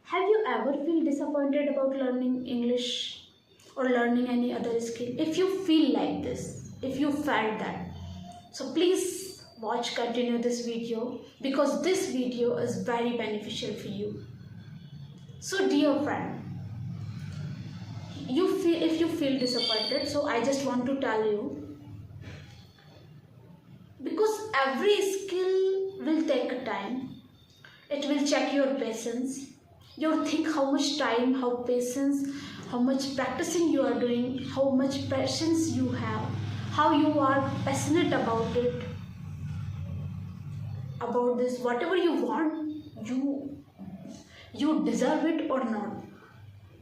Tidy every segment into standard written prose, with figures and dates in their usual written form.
Have you ever feel disappointed about learning English or learning any other skill? If you feel like this, if you felt that, so please continue this video because this video is very beneficial for you. So dear friend, if you feel disappointed, so I just want to tell you, because every skill will take a time. It will check your patience. You think how much time, how patience, how much practicing you are doing, how much patience you have, how you are passionate about it, about this, whatever you want, you deserve it or not.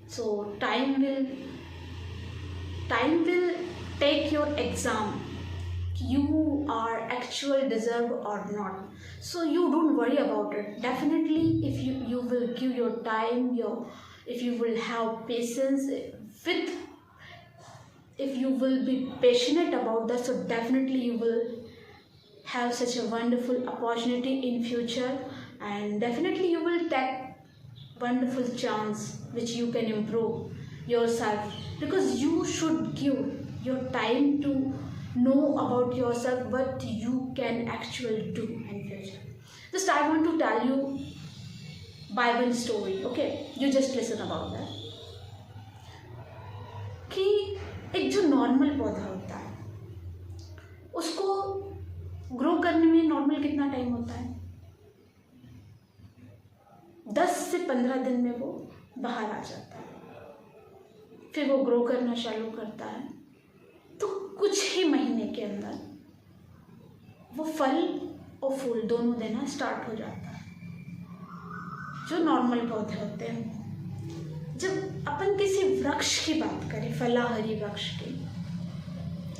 So time will take your exam. You are actually deserve or not. So you don't worry about it. Definitely, if you will give your time, if you will have patience with, if you will be passionate about that, so definitely you will have such a wonderful opportunity in future, and definitely you will take wonderful chance which you can improve yourself, because you should give your time to know about yourself what you can actually do in future. Just I want to tell you Bible story, okay? You just listen about that. कि एक जो normal पौधा होता है उसको grow करने में normal कितना टाइम होता है? 10 से 15 दिन में वो बाहर आ जाता है, फिर वो ग्रो करना चालू करता है, तो कुछ ही महीने के अंदर वो फल और फूल दोनों देना स्टार्ट हो जाता है। जो नॉर्मल पौधे होते हैं, जब अपन किसी वृक्ष की बात करें, फलाहारी वृक्ष की,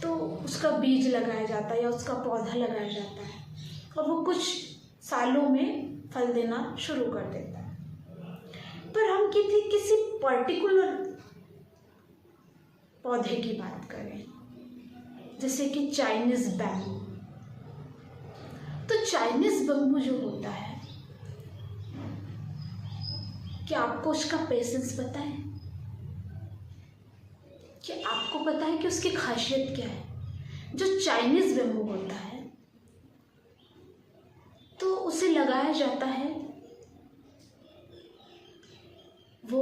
तो उसका बीज लगाया जाता है या उसका पौधा लगाया जाता है और वो कुछ सालों में फल देना शुरू कर देता है। पर हम किसी पर्टिकुलर पौधे की बात करें, जैसे कि चाइनीज बैम्बू, तो चाइनीज बैम्बू जो होता है, क्या आपको उसका पेशेंस पता है? क्या आपको पता है कि उसकी खासियत क्या है? जो चाइनीज बैम्बू होता है तो उसे लगाया जाता है, वो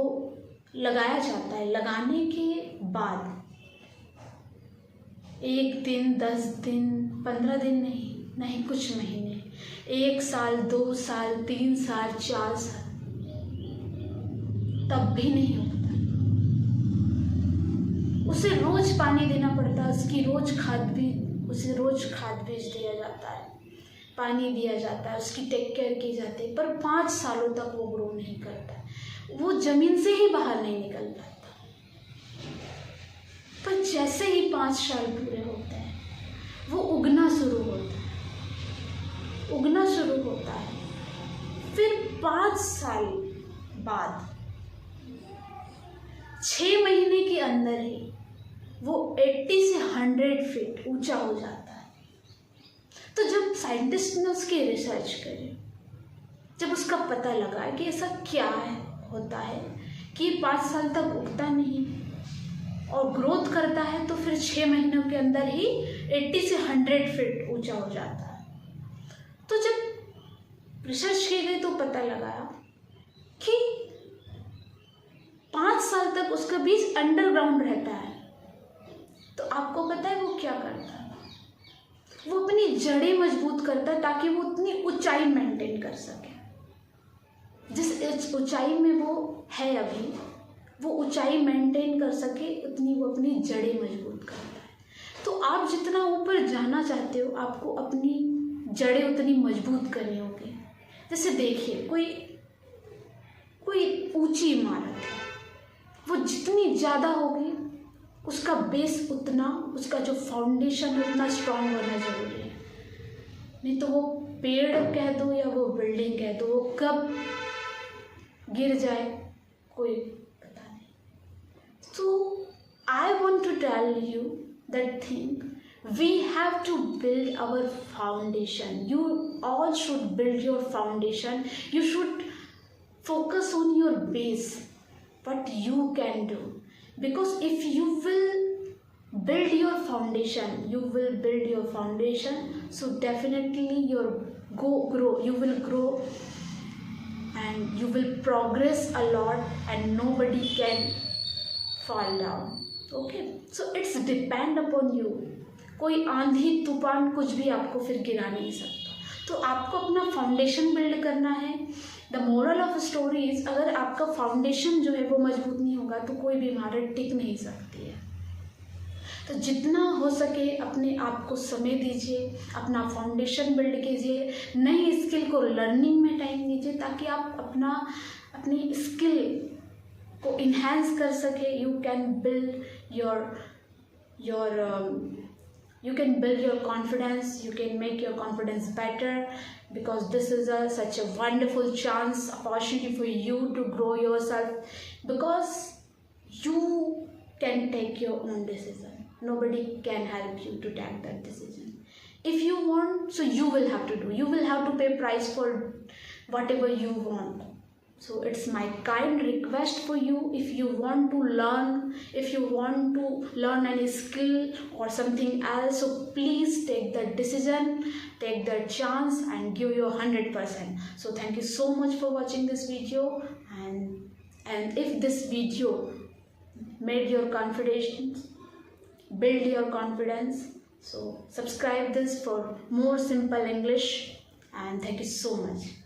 लगाया जाता है, लगाने के बाद 1 दिन, 10 दिन, 15 दिन नहीं कुछ महीने, 1 साल, 2 साल, 3 साल, 4 साल, तब भी नहीं होता। उसे रोज पानी देना पड़ता है, उसे रोज खाद बीज दिया जाता है, पानी दिया जाता है, उसकी टेक केयर की जाती है, पर 5 सालों तक वो ग्रो नहीं करता है, वो जमीन से ही बाहर नहीं निकल पाता। पर जैसे ही 5 साल पूरे होते हैं, वो उगना शुरू होता है, फिर 5 साल बाद 6 महीने के अंदर ही वो 80 से 100 फीट ऊंचा हो जाता है। तो जब साइंटिस्ट ने उसकी रिसर्च करी, जब उसका पता लगा कि ऐसा क्या होता है कि 5 साल तक उगता नहीं और ग्रोथ करता है, तो फिर 6 महीनों के अंदर ही 80 से 100 फीट ऊंचा हो जाता है। तो जब रिसर्च की गई तो पता लगा कि 5 साल तक उसका बीज अंडरग्राउंड रहता है। तो आपको पता है वो क्या करता है? वो अपनी जड़ें मजबूत करता है ताकि वो उतनी ऊंचाई मेंटेन कर सके। जिस ऊंचाई में वो है अभी, वो ऊंचाई मेंटेन कर सके, उतनी वो अपनी जड़ें मजबूत करता है। तो आप जितना ऊपर जाना चाहते हो, आपको अपनी जड़ें उतनी मजबूत करनी होगी। जैसे देखिए, कोई ऊंची इमारत है, वो जितनी ज़्यादा होगी उसका बेस उतना, उसका जो फाउंडेशन है उतना स्ट्रांग होना जरूरी है। नहीं तो वो पेड़ कह दो या वो बिल्डिंग कह दो, वो कब गिर जाए कोई पता नहीं। तो I want to tell you that thing, we have to build our foundation. You all should build your foundation. You should focus on your base, what you can do. Because if you will build your foundation, so definitely you will grow, and you will progress a lot, and nobody can fall down. Okay, so it's depend upon you. कोई आंधी तूफान कुछ भी आपको फिर गिरा नहीं सकता. तो आपको अपना फाउंडेशन बिल्ड करना है. The moral of story is, अगर आपका फाउंडेशन जो है वो मजबूत नहीं होगा तो कोई भी इमारत टिक नहीं सकती है. तो जितना हो सके अपने आप को समय दीजिए, अपना फाउंडेशन बिल्ड कीजिए, नई स्किल को लर्निंग में टाइम दीजिए, ताकि आप अपनी स्किल को इन्हेंस कर सके. You can build your confidence, you can make your confidence better, because this is such a wonderful opportunity for you to grow yourself, because you can take your own decision. Nobody can help you to take that decision. If you want, so you will have to pay price for whatever you want. So it's my kind request for you, if you want to learn any skill or something else, so please take that decision, take that chance, and give your 100%. So thank you so much for watching this video, and if this video made your confidence, build your confidence, so subscribe this for more simple English, and thank you so much.